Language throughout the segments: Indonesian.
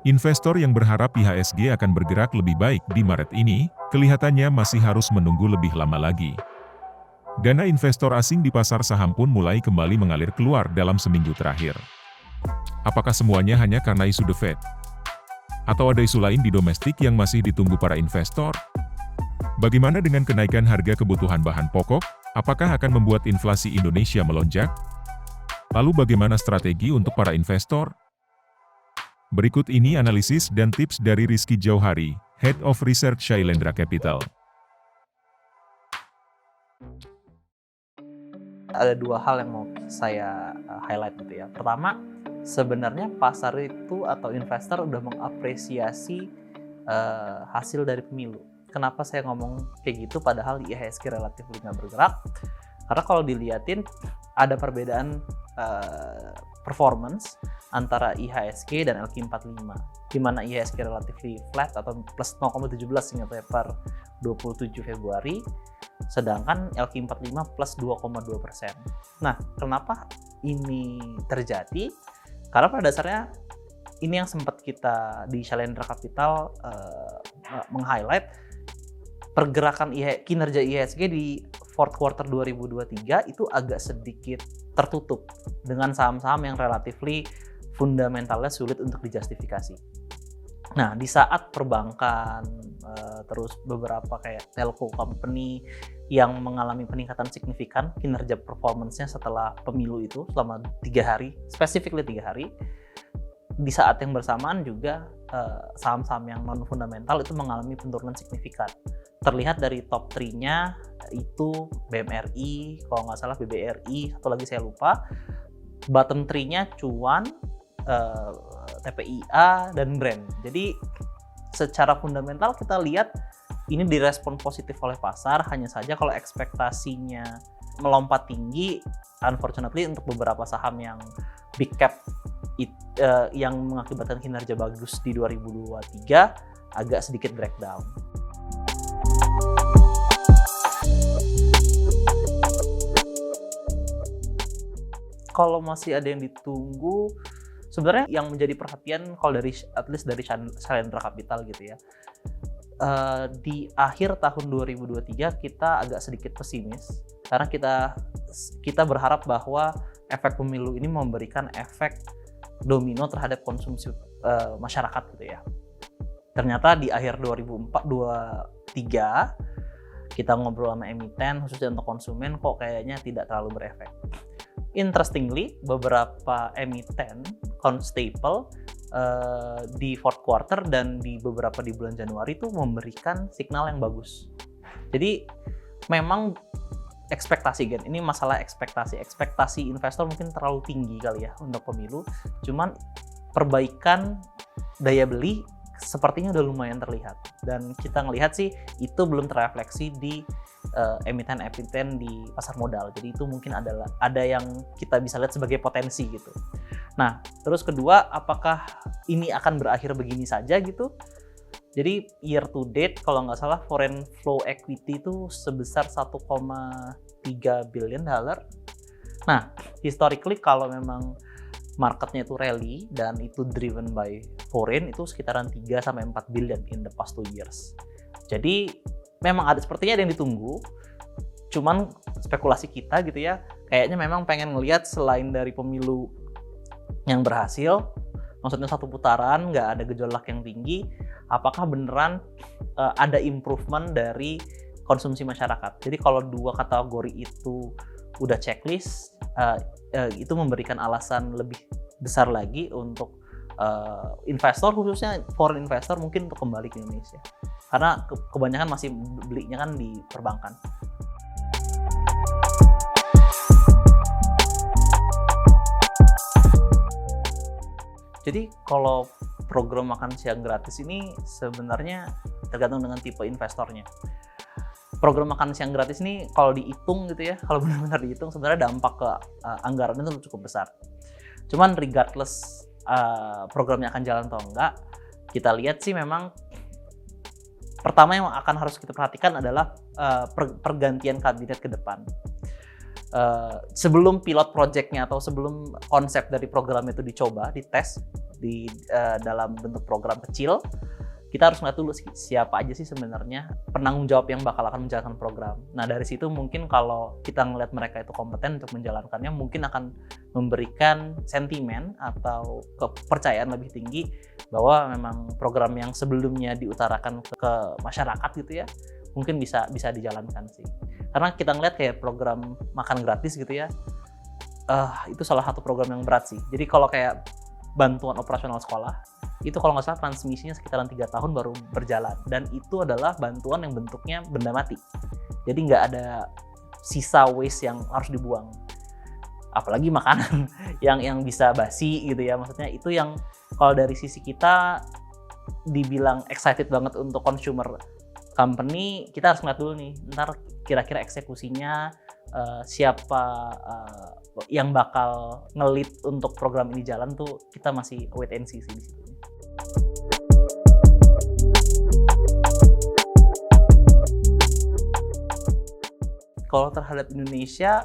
Investor yang berharap IHSG akan bergerak lebih baik di Maret ini, kelihatannya masih harus menunggu lebih lama lagi. Dana investor asing di pasar saham pun mulai kembali mengalir keluar dalam seminggu terakhir. Apakah semuanya hanya karena isu The Fed? Atau ada isu lain di domestik yang masih ditunggu para investor? Bagaimana dengan kenaikan harga kebutuhan bahan pokok? Apakah akan membuat inflasi Indonesia melonjak? Lalu bagaimana strategi untuk para investor? Berikut ini analisis dan tips dari Rizky Jauhari, Head of Research Shailendra Capital. Ada dua hal yang mau saya highlight gitu ya. Pertama, sebenarnya pasar itu atau investor udah mengapresiasi hasil dari pemilu. Kenapa saya ngomong kayak gitu padahal IHSG relatif nggak bergerak? Karena kalau dilihatin ada perbedaan performance antara IHSG dan LQ45, di mana IHSG relatively flat atau plus 0,17 hingga per 27 Februari, sedangkan LQ45 plus 2,2%. Nah, kenapa ini terjadi? Karena pada dasarnya ini yang sempat kita di Shailendra Capital meng-highlight pergerakan kinerja IHSG di fourth quarter 2023 itu agak sedikit tertutup dengan saham-saham yang relatively fundamentalnya sulit untuk dijustifikasi. Nah, di saat perbankan, terus beberapa kayak telco company yang mengalami peningkatan signifikan kinerja performance-nya setelah pemilu itu selama 3 hari, specifically 3 hari, di saat yang bersamaan juga saham-saham yang non-fundamental itu mengalami penurunan signifikan. Terlihat dari top 3-nya itu BMRI, kalau nggak salah BBRI, satu lagi saya lupa. Bottom 3-nya Cuan, TPIA, dan Brand. Jadi secara fundamental kita lihat ini direspon positif oleh pasar, hanya saja kalau ekspektasinya melompat tinggi, unfortunately untuk beberapa saham yang big cap yang mengakibatkan kinerja bagus di 2023 agak sedikit breakdown. Kalau masih ada yang ditunggu, sebenarnya yang menjadi perhatian kalau dari at least dari Shailendra Capital gitu ya, di akhir tahun 2023 kita agak sedikit pesimis karena kita berharap bahwa efek pemilu ini memberikan efek domino terhadap konsumsi masyarakat gitu ya. Ternyata di akhir 2023 kita ngobrol sama emiten khususnya untuk konsumen kok kayaknya tidak terlalu berefek. Interestingly, beberapa emiten staple di fourth quarter dan di beberapa di bulan Januari itu memberikan signal yang bagus. Jadi memang ekspektasi ini masalah ekspektasi investor mungkin terlalu tinggi kali ya untuk pemilu. Cuman perbaikan daya beli sepertinya udah lumayan terlihat dan kita ngelihat sih itu belum terrefleksi di emiten-emiten di pasar modal. Jadi itu mungkin ada yang kita bisa lihat sebagai potensi gitu. Nah, terus kedua, apakah ini akan berakhir begini saja gitu? Jadi year to date kalau nggak salah foreign flow equity itu sebesar 1,3 billion dollar. Nah, historically kalau memang marketnya itu rally dan itu driven by foreign itu sekitaran 3-4 billion in the past 2 years. Jadi memang sepertinya ada yang ditunggu. Cuman spekulasi kita gitu ya, kayaknya memang pengen ngelihat selain dari pemilu yang berhasil, maksudnya satu putaran nggak ada gejolak yang tinggi, apakah beneran ada improvement dari konsumsi masyarakat. Jadi kalau dua kategori itu udah checklist, itu memberikan alasan lebih besar lagi untuk investor, khususnya foreign investor mungkin untuk kembali ke Indonesia. Karena kebanyakan masih belinya kan di perbankan. Jadi kalau program makan siang gratis ini sebenarnya tergantung dengan tipe investornya. Program makan siang gratis ini kalau dihitung gitu ya, kalau benar-benar dihitung sebenarnya dampak ke anggaran itu cukup besar. Cuman regardless programnya akan jalan atau enggak, kita lihat sih memang pertama yang akan harus kita perhatikan adalah pergantian kabinet ke depan. Sebelum pilot projectnya atau sebelum konsep dari program itu dicoba, dites, dalam bentuk program kecil, kita harus ngeliat dulu siapa aja sih sebenarnya penanggung jawab yang bakal akan menjalankan program. Nah dari situ mungkin kalau kita ngeliat mereka itu kompeten untuk menjalankannya, mungkin akan memberikan sentimen atau kepercayaan lebih tinggi bahwa memang program yang sebelumnya diutarakan ke masyarakat gitu ya, mungkin bisa dijalankan sih. Karena kita ngeliat kayak program makan gratis gitu ya, itu salah satu program yang berat sih. Jadi kalau kayak bantuan operasional sekolah, itu kalau nggak salah transmisinya sekitaran 3 tahun baru berjalan. Dan itu adalah bantuan yang bentuknya benda mati. Jadi nggak ada sisa waste yang harus dibuang. Apalagi makanan yang bisa basi gitu ya. Maksudnya itu yang kalau dari sisi kita dibilang excited banget untuk consumer company, kita harus ngeliat dulu nih, ntar kira-kira eksekusinya siapa yang bakal ngelit untuk program ini jalan tuh, kita masih wait and see sih di situ. Kalau terhadap Indonesia,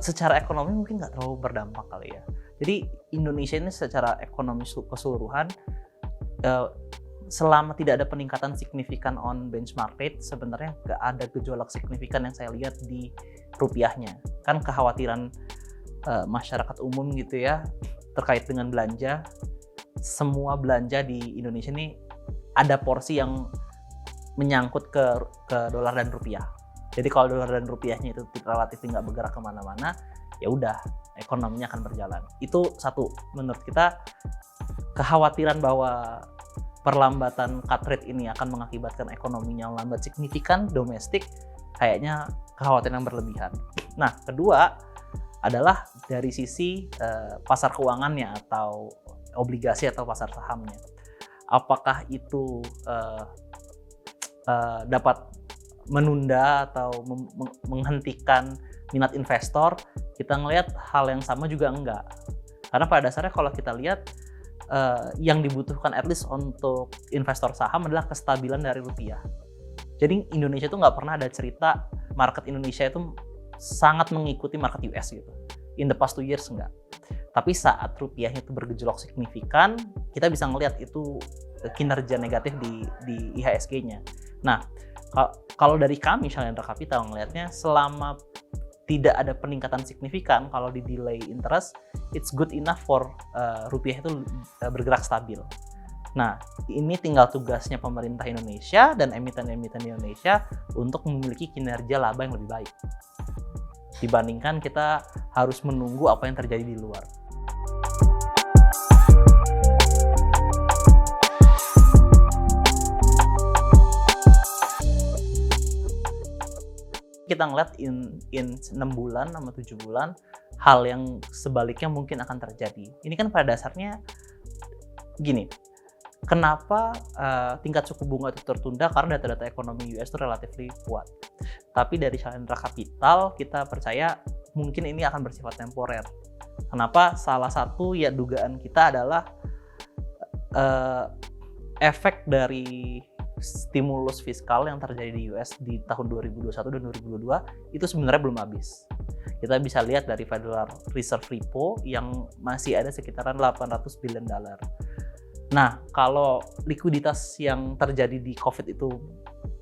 secara ekonomi mungkin nggak terlalu berdampak kali ya. Jadi Indonesia ini secara ekonomi keseluruhan, selama tidak ada peningkatan signifikan on benchmark rate, sebenarnya nggak ada gejolak signifikan yang saya lihat di rupiahnya. Kan kekhawatiran masyarakat umum gitu ya terkait dengan belanja, semua belanja di Indonesia ini ada porsi yang menyangkut ke dolar dan rupiah. Jadi kalau dolar dan rupiahnya itu relatif nggak bergerak kemana-mana, ya udah ekonominya akan berjalan. Itu satu, menurut kita kekhawatiran bahwa perlambatan cut rate ini akan mengakibatkan ekonominya lambat signifikan domestik, kayaknya kekhawatiran yang berlebihan. Nah, kedua adalah dari sisi pasar keuangannya atau obligasi atau pasar sahamnya. Apakah itu dapat menunda atau menghentikan minat investor? Kita ngelihat hal yang sama juga enggak. Karena pada dasarnya kalau kita lihat yang dibutuhkan at least untuk investor saham adalah kestabilan dari rupiah. Jadi Indonesia itu nggak pernah ada cerita market Indonesia itu sangat mengikuti market US gitu. In the past 2 years enggak. Tapi saat rupiahnya itu bergejolak signifikan, kita bisa ngelihat itu kinerja negatif di IHSG-nya. Nah, kalau dari kami Shalendra Capital ngelihatnya, selama tidak ada peningkatan signifikan, kalau di delay interest, it's good enough for rupiah itu bergerak stabil. Nah, ini tinggal tugasnya pemerintah Indonesia dan emiten-emiten Indonesia untuk memiliki kinerja laba yang lebih baik dibandingkan kita harus menunggu apa yang terjadi di luar. Kita ngeliat in 6 bulan sama 7 bulan, hal yang sebaliknya mungkin akan terjadi. Ini kan pada dasarnya gini, kenapa tingkat suku bunga itu tertunda? Karena data-data ekonomi US itu relatif kuat. Tapi dari Shalendra Capital, kita percaya mungkin ini akan bersifat temporer. Kenapa? Salah satu ya dugaan kita adalah efek dari stimulus fiskal yang terjadi di US di tahun 2021 dan 2022 itu sebenarnya belum habis. Kita bisa lihat dari Federal Reserve Repo yang masih ada sekitaran $800 billion. Nah, kalau likuiditas yang terjadi di COVID itu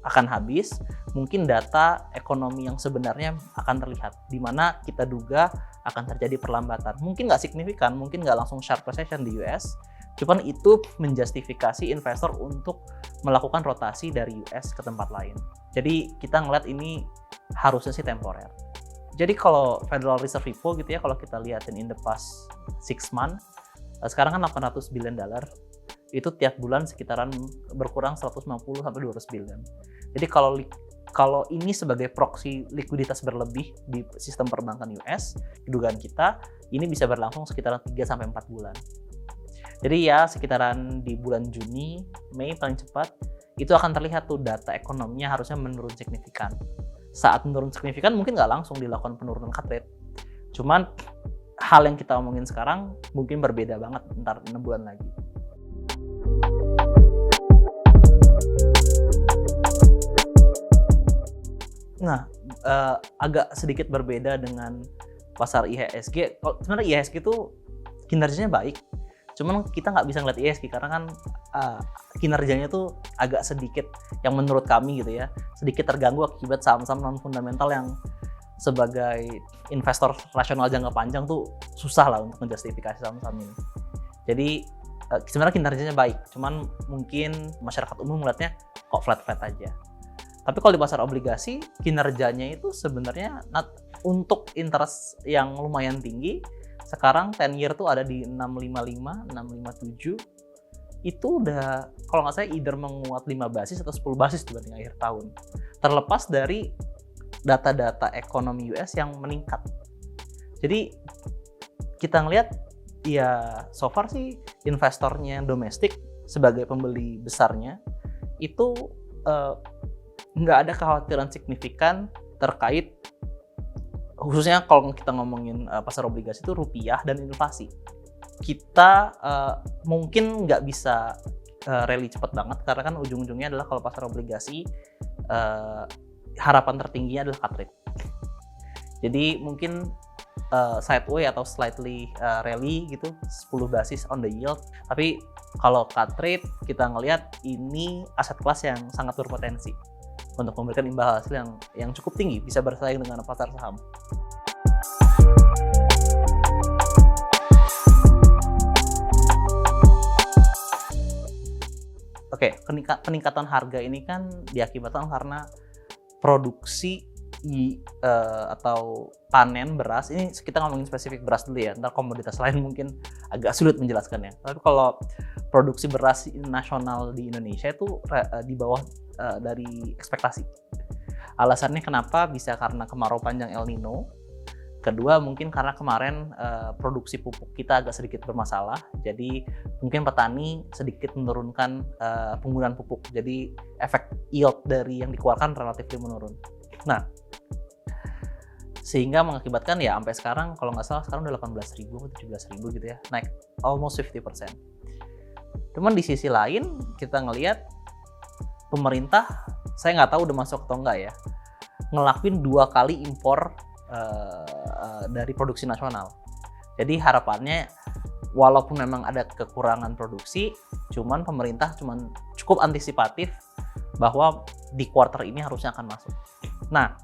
akan habis, mungkin data ekonomi yang sebenarnya akan terlihat, di mana kita duga akan terjadi perlambatan. Mungkin nggak signifikan, mungkin nggak langsung sharp recession di US, cuman itu menjustifikasi investor untuk melakukan rotasi dari US ke tempat lain. Jadi kita ngeliat ini harusnya sih temporer. Jadi kalau Federal Reserve Repo gitu ya, kalau kita lihatin in the past 6 months, sekarang kan $800 billion, itu tiap bulan sekitaran berkurang 150-200 billion. Jadi kalau ini sebagai proksi likuiditas berlebih di sistem perbankan US, dugaan kita ini bisa berlangsung sekitaran 3-4 bulan. Jadi ya sekitaran di bulan Juni, Mei paling cepat, itu akan terlihat tuh data ekonominya harusnya menurun signifikan. Saat menurun signifikan mungkin nggak langsung dilakukan penurunan cut rate. Cuman hal yang kita omongin sekarang mungkin berbeda banget ntar 6 bulan lagi. Nah, agak sedikit berbeda dengan pasar IHSG. Sebenarnya IHSG itu kinerjanya baik, Cuman kita nggak bisa ngeliat ISG karena kan kinerjanya tuh agak sedikit, yang menurut kami gitu ya, sedikit terganggu akibat saham-saham non fundamental yang sebagai investor rasional jangka panjang tuh susah lah untuk menjustifikasi saham-saham ini. Jadi sebenarnya kinerjanya baik, cuman mungkin masyarakat umum melihatnya kok flat-flat aja. Tapi kalau di pasar obligasi, kinerjanya itu sebenarnya untuk interest yang lumayan tinggi. Sekarang 10 year tuh ada di 655, 657. Itu udah, kalau nggak salah, either menguat 5 basis atau 10 basis dibanding akhir tahun. Terlepas dari data-data ekonomi US yang meningkat. Jadi kita ngelihat, ya so far sih investornya domestik sebagai pembeli besarnya itu nggak ada kekhawatiran signifikan terkait, khususnya kalau kita ngomongin pasar obligasi itu rupiah dan inflasi. Kita mungkin nggak bisa rally cepat banget karena kan ujung-ujungnya adalah kalau pasar obligasi harapan tertingginya adalah cut rate. Jadi mungkin sideway atau slightly rally gitu, 10 basis on the yield. Tapi kalau cut rate kita ngelihat ini aset kelas yang sangat berpotensi untuk memberikan imbal hasil yang cukup tinggi, bisa bersaing dengan pasar saham. Oke, peningkatan harga ini kan diakibatkan karena produksi atau panen beras. Ini kita ngomongin spesifik beras dulu ya, ntar komoditas lain mungkin agak sulit menjelaskannya. Tapi kalau produksi beras nasional di Indonesia itu di bawah dari ekspektasi. Alasannya kenapa? Bisa karena kemarau panjang El Nino. Kedua mungkin karena kemarin produksi pupuk kita agak sedikit bermasalah, jadi mungkin petani sedikit menurunkan penggunaan pupuk, jadi efek yield dari yang dikeluarkan relatif menurun. Nah, sehingga mengakibatkan ya sampai sekarang, kalau nggak salah sekarang udah 18.000 atau 17.000 gitu ya, naik almost 50%. Cuman di sisi lain kita ngelihat pemerintah, saya nggak tahu udah masuk atau enggak ya, ngelakuin 2 kali impor dari produksi nasional. Jadi harapannya walaupun memang ada kekurangan produksi, cuman pemerintah cukup antisipatif bahwa di kuartal ini harusnya akan masuk. Nah,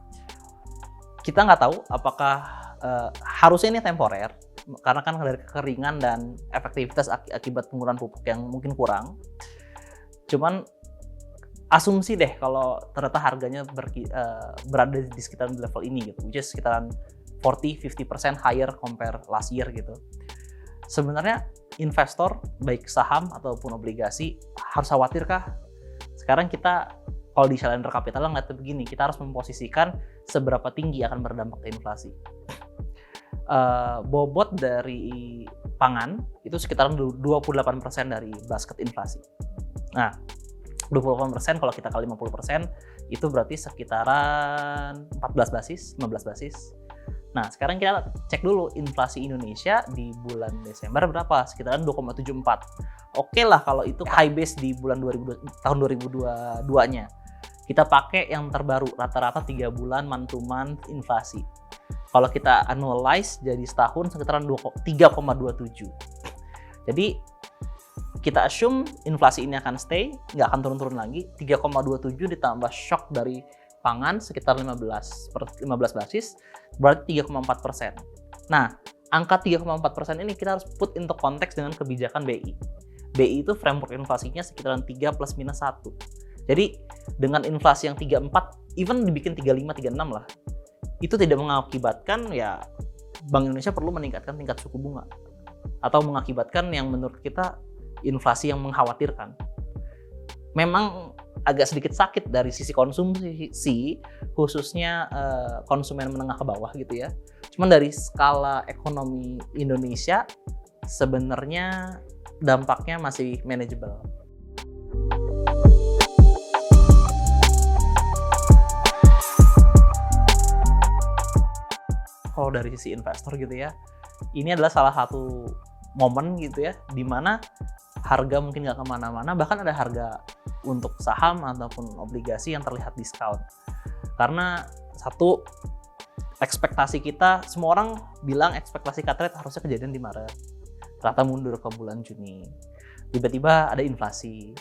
kita nggak tahu apakah harusnya ini temporer, karena kan dari kekeringan dan efektivitas akibat penggunaan pupuk yang mungkin kurang. Cuman asumsi deh kalau ternyata harganya berada di sekitaran level ini gitu, which is sekitaran 40-50% higher compare last year gitu. Sebenarnya investor baik saham ataupun obligasi harus khawatirkah? Sekarang kita kalau di Challenger Capital ngeliatnya begini, kita harus memposisikan seberapa tinggi akan berdampak ke inflasi. Bobot dari pangan itu sekitaran 28% dari basket inflasi. Nah, 28% kalau kita kali 50% itu berarti sekitaran 15 basis. Nah, sekarang kita cek dulu inflasi Indonesia di bulan Desember berapa? Sekitaran 2,74. Oke lah kalau itu high base di bulan tahun 2022-nya. Kita pakai yang terbaru, rata-rata 3 bulan month to month inflasi. Kalau kita annualize jadi setahun sekitaran 3,27. Jadi kita assume inflasi ini akan stay, nggak akan turun-turun lagi. 3,27 ditambah shock dari pangan sekitar 15 basis, berarti 3,4%. Nah, angka 3,4% ini kita harus put into konteks dengan kebijakan BI. BI itu framework inflasinya sekitaran 3 plus minus 1. Jadi dengan inflasi yang 34, even dibikin 35, 36 lah, itu tidak mengakibatkan ya Bank Indonesia perlu meningkatkan tingkat suku bunga. Atau mengakibatkan yang menurut kita inflasi yang mengkhawatirkan. Memang agak sedikit sakit dari sisi konsumsi, khususnya konsumen menengah ke bawah gitu ya. Cuman dari skala ekonomi Indonesia, sebenarnya dampaknya masih manageable. Kalau dari sisi investor gitu ya, ini adalah salah satu momen gitu ya, di mana harga mungkin nggak kemana-mana, bahkan ada harga untuk saham ataupun obligasi yang terlihat discount. Karena satu, ekspektasi kita, semua orang bilang ekspektasi cut rate harusnya kejadian di Maret. ternyata mundur ke bulan Juni. Tiba-tiba ada inflasi.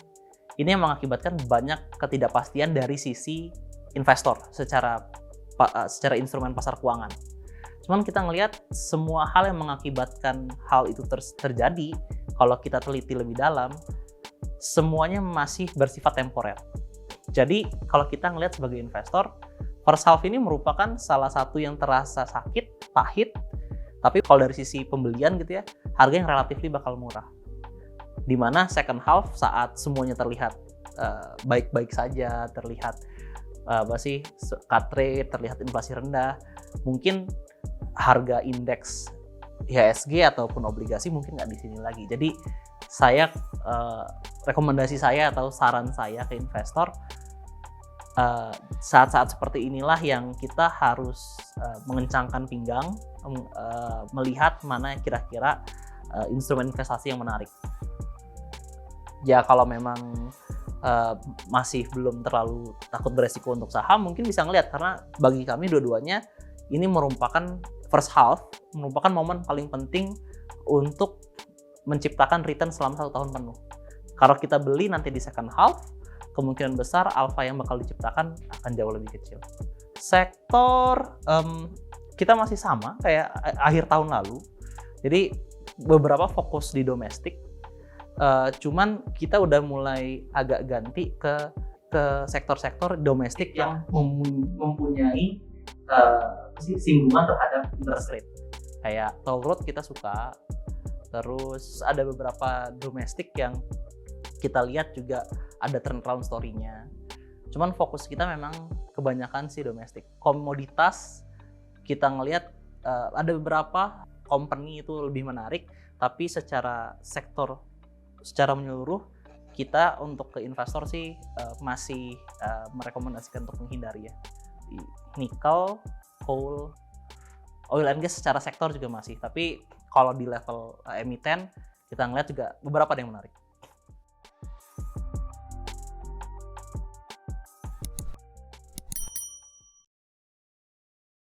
Ini yang mengakibatkan banyak ketidakpastian dari sisi investor secara instrumen pasar keuangan. Cuman kita ngelihat semua hal yang mengakibatkan hal itu terjadi, kalau kita teliti lebih dalam, semuanya masih bersifat temporer. Jadi kalau kita ngelihat sebagai investor, first half ini merupakan salah satu yang terasa sakit, pahit, tapi kalau dari sisi pembelian gitu ya, harga yang relatif bakal murah. Dimana second half saat semuanya terlihat baik-baik saja, terlihat cut rate, terlihat inflasi rendah, mungkin harga indeks IHSG ataupun obligasi mungkin nggak di sini lagi. Jadi rekomendasi saya atau saran saya ke investor, saat-saat seperti inilah yang kita harus mengencangkan pinggang, melihat mana kira-kira instrumen investasi yang menarik. Ya kalau memang masih belum terlalu takut beresiko untuk saham, mungkin bisa ngelihat, karena bagi kami dua-duanya ini merupakan first half, merupakan momen paling penting untuk menciptakan return selama 1 tahun penuh. Kalau kita beli nanti di second half, kemungkinan besar alpha yang bakal diciptakan akan jauh lebih kecil. Sektor kita masih sama kayak akhir tahun lalu, jadi beberapa fokus di domestik. Cuman kita udah mulai agak ganti ke sektor-sektor domestik yang mempunyai singgungan terhadap interest rate. Kayak toll road kita suka, terus ada beberapa domestik yang kita lihat juga ada turnaround story-nya. Cuman fokus kita memang kebanyakan sih domestik. Komoditas kita ngelihat ada beberapa company itu lebih menarik, tapi secara sektor, secara menyeluruh kita untuk ke investor sih masih merekomendasikan untuk menghindari ya. Nikel, coal, oil and gas secara sektor juga masih, tapi kalau di level emiten kita ngeliat juga beberapa ada yang menarik.